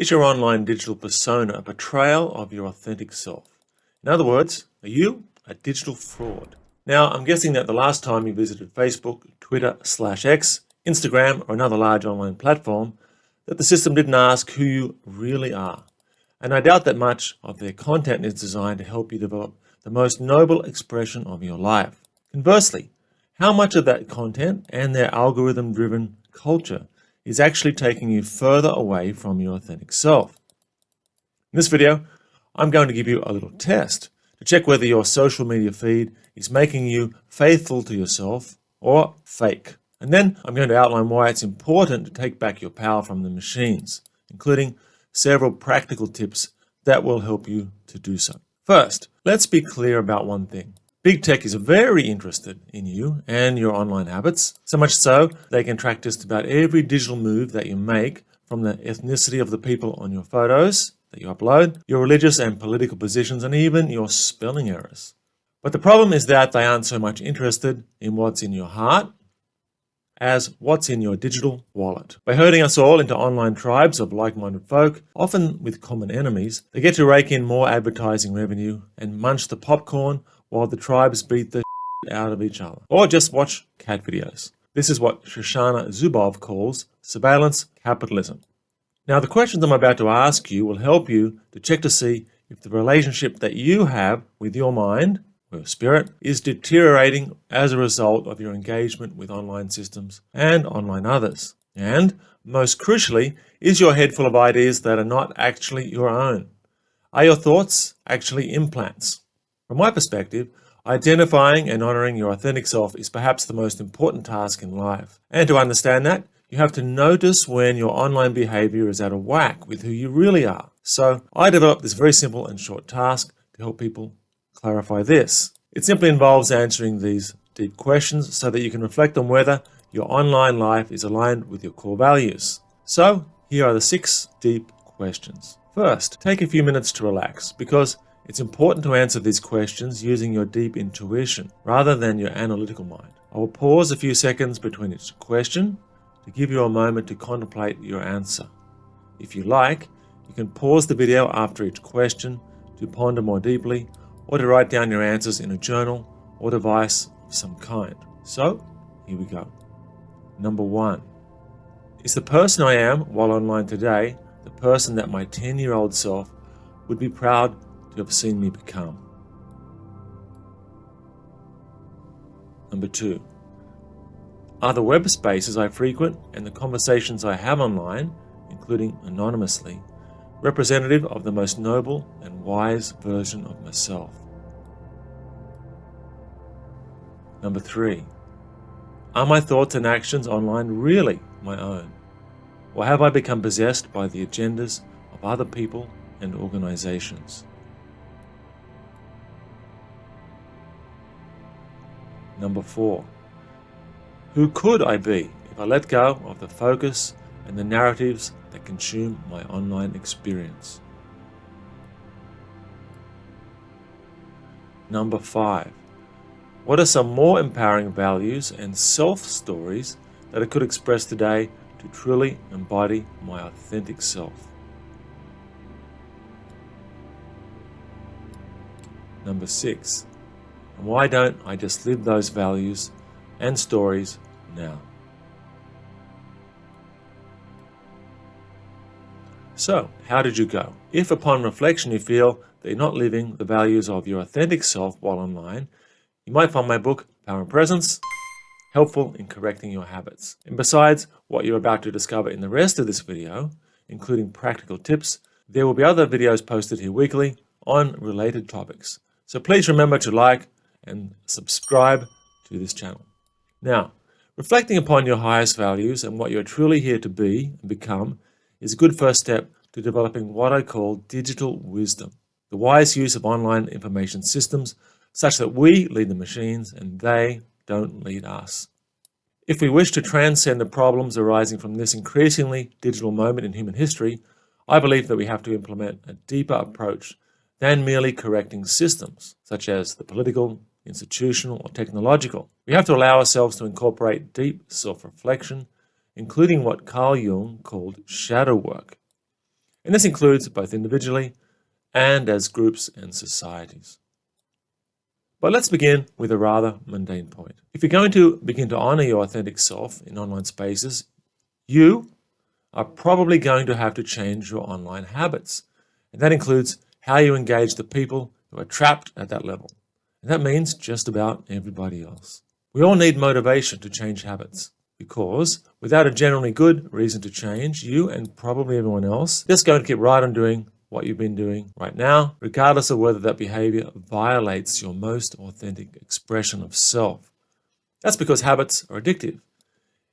Is your online digital persona a portrayal of your authentic self? In other words, are you a digital fraud? Now, I'm guessing that the last time you visited Facebook, Twitter/X, Instagram, or another large online platform, that the system didn't ask who you really are. And I doubt that much of their content is designed to help you develop the most noble expression of your life. Conversely, how much of that content and their algorithm-driven culture is actually taking you further away from your authentic self? In this video, I'm going to give you a little test to check whether your social media feed is making you faithful to yourself or fake. And then I'm going to outline why it's important to take back your power from the machines, including several practical tips that will help you to do so. First, let's be clear about one thing. Big tech is very interested in you and your online habits, so much so they can track just about every digital move that you make, from the ethnicity of the people on your photos that you upload, your religious and political positions, and even your spelling errors. But the problem is that they aren't so much interested in what's in your heart as what's in your digital wallet. By herding us all into online tribes of like-minded folk, often with common enemies, they get to rake in more advertising revenue and munch the popcorn while the tribes beat the out of each other. Or just watch cat videos. This is what Shoshana Zuboff calls surveillance capitalism. Now, the questions I'm about to ask you will help you to check to see if the relationship that you have with your mind, or your spirit, is deteriorating as a result of your engagement with online systems and online others. And, most crucially, is your head full of ideas that are not actually your own? Are your thoughts actually implants? From my perspective, identifying and honoring your authentic self is perhaps the most important task in life. And to understand that, you have to notice when your online behavior is out of whack with who you really are. So I developed this very simple and short task to help people clarify this. It simply involves answering these deep questions so that you can reflect on whether your online life is aligned with your core values. So here are the 6 deep questions. First, take a few minutes to relax, because it's important to answer these questions using your deep intuition rather than your analytical mind. I will pause a few seconds between each question to give you a moment to contemplate your answer. If you like, you can pause the video after each question to ponder more deeply, or to write down your answers in a journal or device of some kind. So, here we go. Number 1. Is the person I am while online today the person that my 10-year-old self would be proud to have seen me become? Number 2. Are the web spaces I frequent and the conversations I have online, including anonymously, representative of the most noble and wise version of myself? Number 3. Are my thoughts and actions online really my own? Or have I become possessed by the agendas of other people and organizations? Number 4. Who could I be if I let go of the focus and the narratives that consume my online experience? Number 5. What are some more empowering values and self-stories that I could express today to truly embody my authentic self? Number 6. And why don't I just live those values and stories now? So, how did you go? If upon reflection you feel that you're not living the values of your authentic self while online, you might find my book, Power and Presence, helpful in correcting your habits. And besides what you're about to discover in the rest of this video, including practical tips, there will be other videos posted here weekly on related topics. So please remember to like and subscribe to this channel. Now, reflecting upon your highest values and what you're truly here to be and become is a good first step to developing what I call digital wisdom, the wise use of online information systems such that we lead the machines and they don't lead us. If we wish to transcend the problems arising from this increasingly digital moment in human history, I believe that we have to implement a deeper approach than merely correcting systems, such as the political, institutional, or technological. We have to allow ourselves to incorporate deep self-reflection, including what Carl Jung called shadow work. And this includes both individually and as groups and societies. But let's begin with a rather mundane point. If you're going to begin to honor your authentic self in online spaces, you are probably going to have to change your online habits. And that includes how you engage the people who are trapped at that level. And that means just about everybody else. We all need motivation to change habits, because without a generally good reason to change, you and probably everyone else just going to keep right on doing what you've been doing right now, regardless of whether that behavior violates your most authentic expression of self. That's because habits are addictive.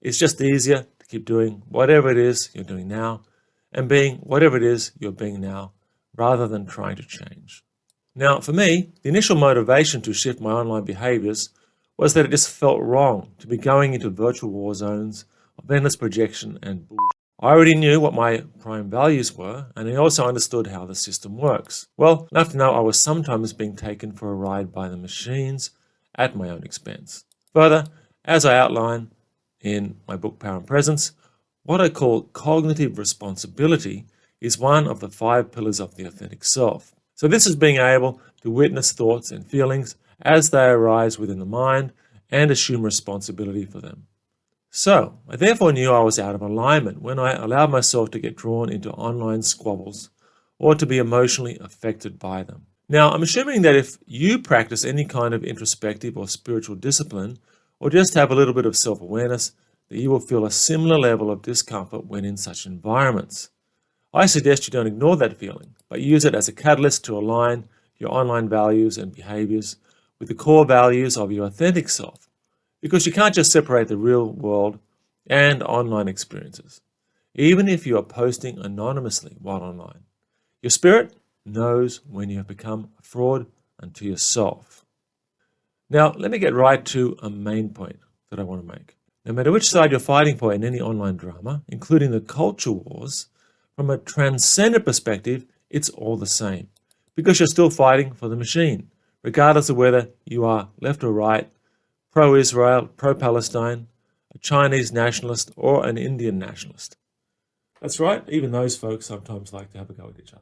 It's just easier to keep doing whatever it is you're doing now and being whatever it is you're being now, rather than trying to change. Now, for me, the initial motivation to shift my online behaviors was that it just felt wrong to be going into virtual war zones of endless projection and bullshit. I already knew what my prime values were, and I also understood how the system works. Well, enough to know I was sometimes being taken for a ride by the machines at my own expense. Further, as I outline in my book Power and Presence, what I call cognitive responsibility is one of the 5 pillars of the authentic self. So this is being able to witness thoughts and feelings as they arise within the mind and assume responsibility for them. So, I therefore knew I was out of alignment when I allowed myself to get drawn into online squabbles or to be emotionally affected by them. Now, I'm assuming that if you practice any kind of introspective or spiritual discipline, or just have a little bit of self-awareness, that you will feel a similar level of discomfort when in such environments. I suggest you don't ignore that feeling, but use it as a catalyst to align your online values and behaviors with the core values of your authentic self. Because you can't just separate the real world and online experiences, even if you are posting anonymously while online. Your spirit knows when you have become a fraud unto yourself. Now, let me get right to a main point that I want to make. No matter which side you're fighting for in any online drama, including the culture wars, from a transcendent perspective, it's all the same. Because you're still fighting for the machine, regardless of whether you are left or right, pro-Israel, pro-Palestine, a Chinese nationalist, or an Indian nationalist. That's right, even those folks sometimes like to have a go at each other.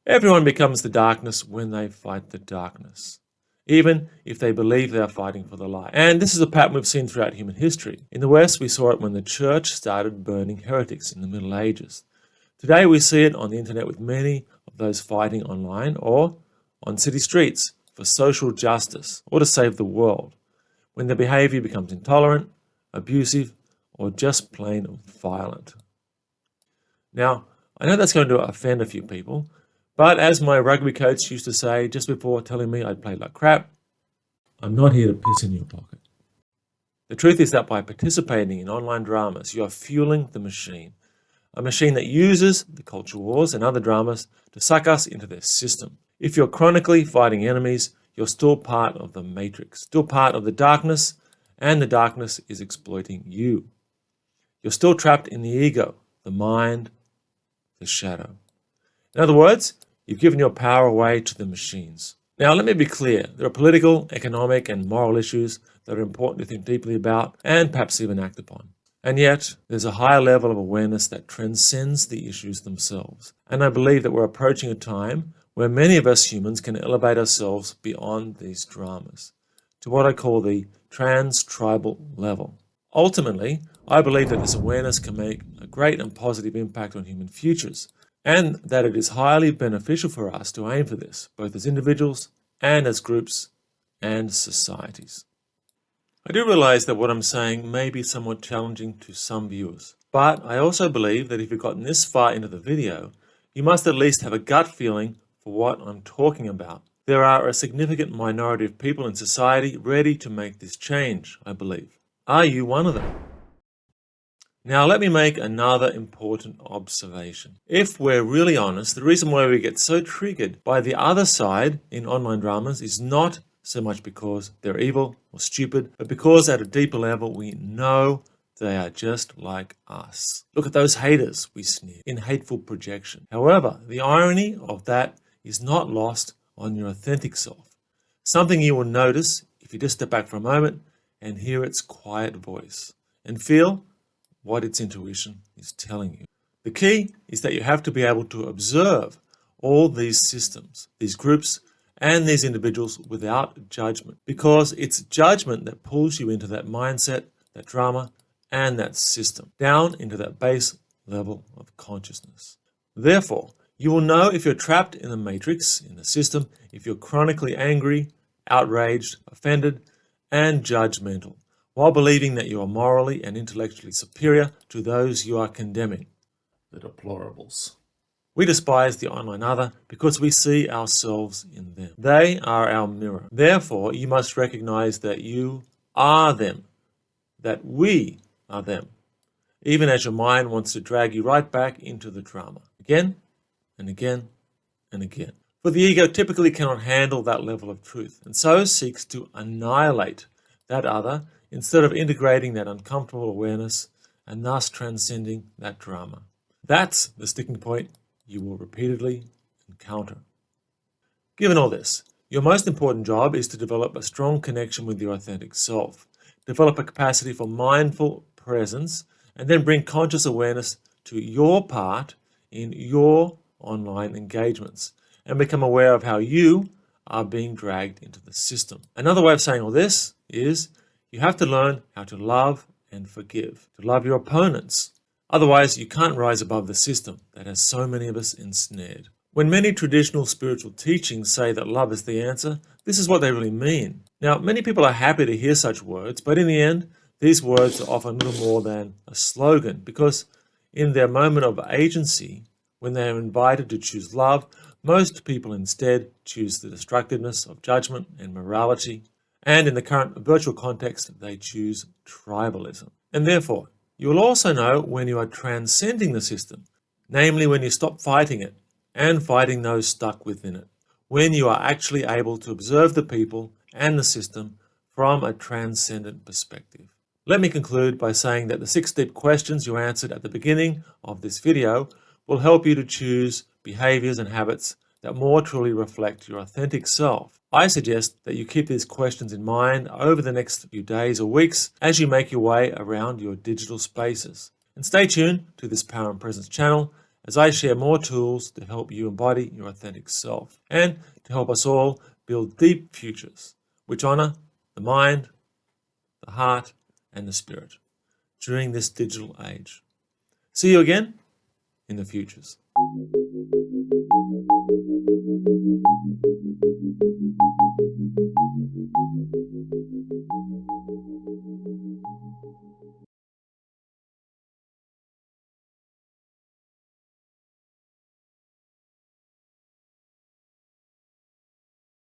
Everyone becomes the darkness when they fight the darkness, even if they believe they are fighting for the light. And this is a pattern we've seen throughout human history. In the West, we saw it when the church started burning heretics in the Middle Ages. Today, we see it on the internet with many of those fighting online or on city streets for social justice or to save the world, when their behavior becomes intolerant, abusive, or just plain violent. Now, I know that's going to offend a few people, but as my rugby coach used to say just before telling me I'd played like crap, I'm not here to piss in your pocket. The truth is that by participating in online dramas, you are fueling the machine, a machine that uses the culture wars and other dramas to suck us into their system. If you're chronically fighting enemies, you're still part of the matrix, still part of the darkness, and the darkness is exploiting you. You're still trapped in the ego, the mind, the shadow. In other words, you've given your power away to the machines. Now, let me be clear. There are political, economic, and moral issues that are important to think deeply about and perhaps even act upon. And yet, there's a higher level of awareness that transcends the issues themselves. And I believe that we're approaching a time where many of us humans can elevate ourselves beyond these dramas to what I call the trans-tribal level. Ultimately, I believe that this awareness can make a great and positive impact on human futures, and that it is highly beneficial for us to aim for this, both as individuals and as groups and societies. I do realize that what I'm saying may be somewhat challenging to some viewers, but I also believe that if you've gotten this far into the video, you must at least have a gut feeling for what I'm talking about. There are a significant minority of people in society ready to make this change, I believe. Are you one of them? Now, let me make another important observation. If we're really honest, the reason why we get so triggered by the other side in online dramas is not so much because they're evil or stupid, but because at a deeper level we know they are just like us. Look at those haters, we sneer, in hateful projection. However, the irony of that is not lost on your authentic self. Something you will notice if you just step back for a moment and hear its quiet voice and feel what its intuition is telling you. The key is that you have to be able to observe all these systems, these groups, and these individuals without judgment, because it's judgment that pulls you into that mindset, that drama, and that system, down into that base level of consciousness. Therefore, you will know if you're trapped in the matrix, in the system, if you're chronically angry, outraged, offended, and judgmental, while believing that you are morally and intellectually superior to those you are condemning, the deplorables. We despise the online other because we see ourselves in them. They are our mirror. Therefore, you must recognize that you are them, that we are them, even as your mind wants to drag you right back into the drama, again and again and again. For the ego typically cannot handle that level of truth, and so seeks to annihilate that other instead of integrating that uncomfortable awareness and thus transcending that drama. That's the sticking point you will repeatedly encounter. Given all this, your most important job is to develop a strong connection with your authentic self, develop a capacity for mindful presence, and then bring conscious awareness to your part in your online engagements, and become aware of how you are being dragged into the system. Another way of saying all this is you have to learn how to love and forgive, to love your opponents. Otherwise, you can't rise above the system that has so many of us ensnared. When many traditional spiritual teachings say that love is the answer, this is what they really mean. Now, many people are happy to hear such words, but in the end, these words are often little more than a slogan, because in their moment of agency, when they are invited to choose love, most people instead choose the destructiveness of judgment and morality, and in the current virtual context, they choose tribalism. And therefore, you will also know when you are transcending the system, namely when you stop fighting it and fighting those stuck within it, when you are actually able to observe the people and the system from a transcendent perspective. Let me conclude by saying that the 6 deep questions you answered at the beginning of this video will help you to choose behaviors and habits that more truly reflect your authentic self. I suggest that you keep these questions in mind over the next few days or weeks as you make your way around your digital spaces. And stay tuned to this Power and Presence channel as I share more tools to help you embody your authentic self and to help us all build deep futures which honor the mind, the heart, and the spirit during this digital age. See you again in the futures.